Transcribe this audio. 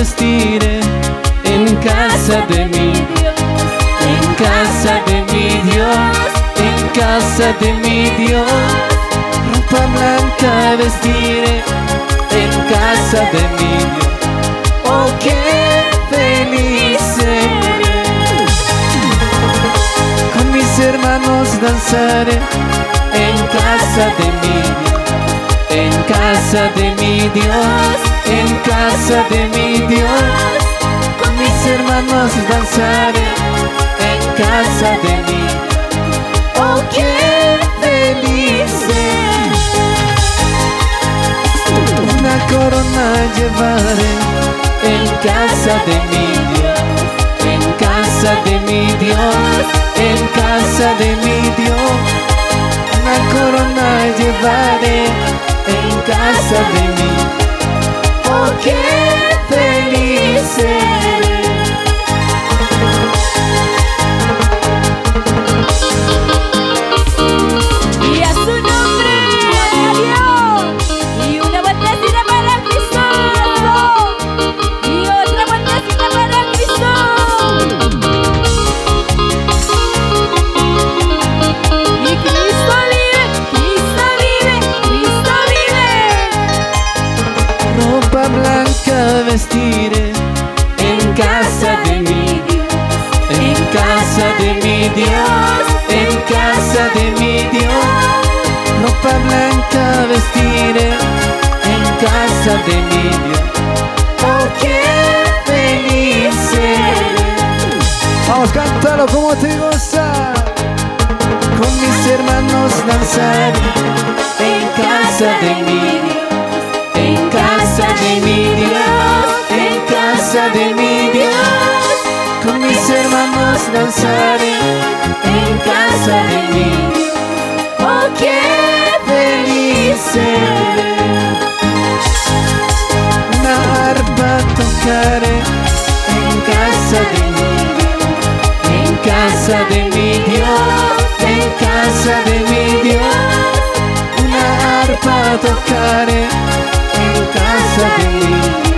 vestiré en casa de mi Dios, en casa de mi Dios, en casa de mi Dios. Ropa blanca vestiré en casa de mi Dios. Oh, qué feliz seré. Con mis hermanos danzaré en casa de mi Dios, en casa de mi Dios, en casa de mi Dios. Con mis hermanos danzaré en casa de mi Dios. Oh, qué feliz seré. Una corona llevaré en casa de mi Dios, en casa de mi Dios, en casa de mi Dios. Una corona llevaré en casa de mi Dios. Oh, qué feliz seré. Y a su nombre, a Dios. Y una vueltecita para Cristo. Y otra vueltecita para Cristo. Y Cristo vive, Cristo vive, Cristo vive. Ropa blanca vestiré en casa de mi Dios, en casa de mi Dios, en casa de mi Dios. Ropa blanca vestiré en casa de mi Dios. Oh, qué feliz seré. Vamos, cántalo como te gusta. Con mis hermanos danzaré en casa de mi Dios, en casa de mi Dios, en casa de mi Dios. Con mis hermanos danzaré en casa de mi Dios. Oh, qué feliz seré. Una arpa tocaré en casa de mi Dios, en casa de mi Dios, en casa de mi Dios. Una arpa tocaré en casa de mi Dios.